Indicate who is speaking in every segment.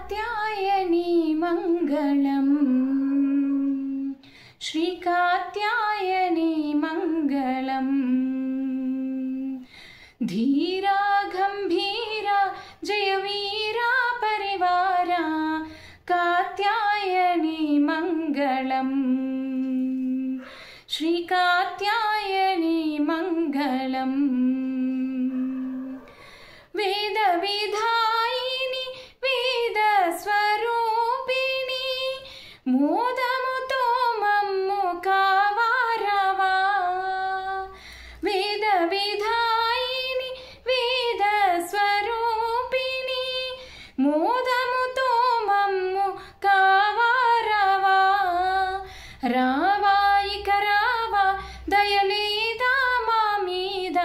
Speaker 1: कात्यायनी मंगलम श्री कात्यायनी मंगलम धीरा गंभीरा जयवीरा परिवारा कात्यायनी मंगलम श्री कात्यायनी मंगलम वेद विधायिनी वेद स्वरूपिणी मोदमुतो मम्मु कावारवा वेद विधायिनी वेद स्वरूपिणी मोदमुतो मम्मु कावारवा रावा इक रावा दयलेदा मा मीद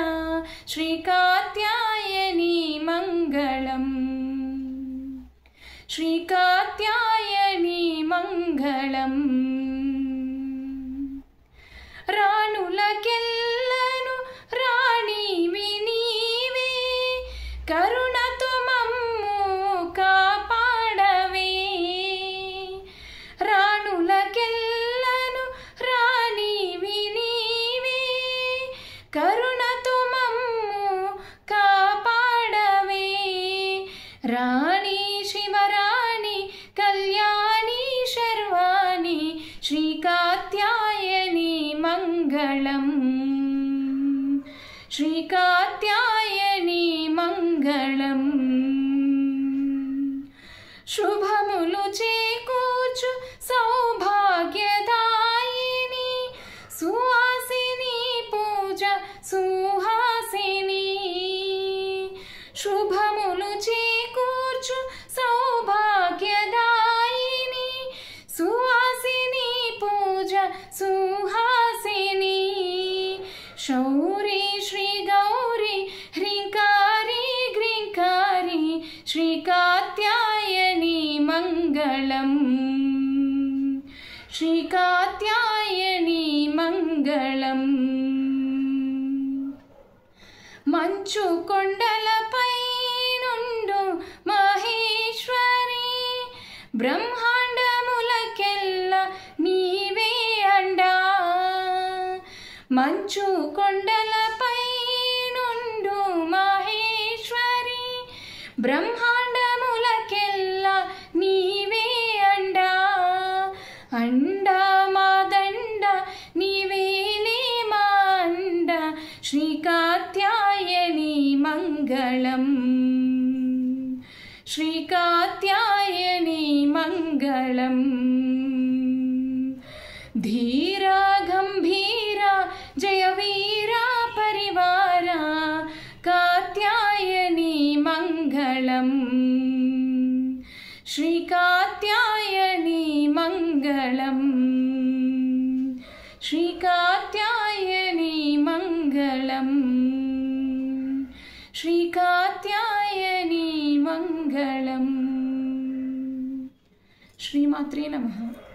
Speaker 1: श्री कात्यायनी मंगलम श्री कात्यायनी मंगलम राणुलकेल्लनु राणिवि नीवे करुणतो मम्मु कापाडवे राणुलकेल्लनु राणिवि नीवे करुणतो मम्मु कापाडवे राणी शिवराणी कल्याणी शर्वाणी श्री कात्यायनी मंगलम श्री कात्यायनी मंगलम शुभमुलु चेकूर्चु सौभाग्यदायिनी सुहासिनी पूजा सुहासिनी शुभमुलु चेकूर्चु सौभाग्यदायिनी सुहासिनी पूजा सुहासिनी शौरी श्री गौरी ह्रींकारी ग्रींकारी श्री कात्यायनी मंगलम श्री कात्यायनी मंगलम मंचु कोंडलपै नुंडु महेश्वरी ब्रह्मांडमुलकेल्ल नीवे अंडा मंचु कोंडलपै नुंडु महेश्वरी ब्रह्मांडमुलकेल्ल नीवे अंडा अंडा मादंड नीवेले मा अंड श्री कात्यायनी मंगलम श्री कात्यायनी मंगलम धीरा गंभीरा जयवीरा परिवारा कात्यायनी मंगलम श्री कात्यायनी मंगलम श्री कात्यायनी मंगलम श्री कात्यायनी मंगलम श्रीमात्रे नमः।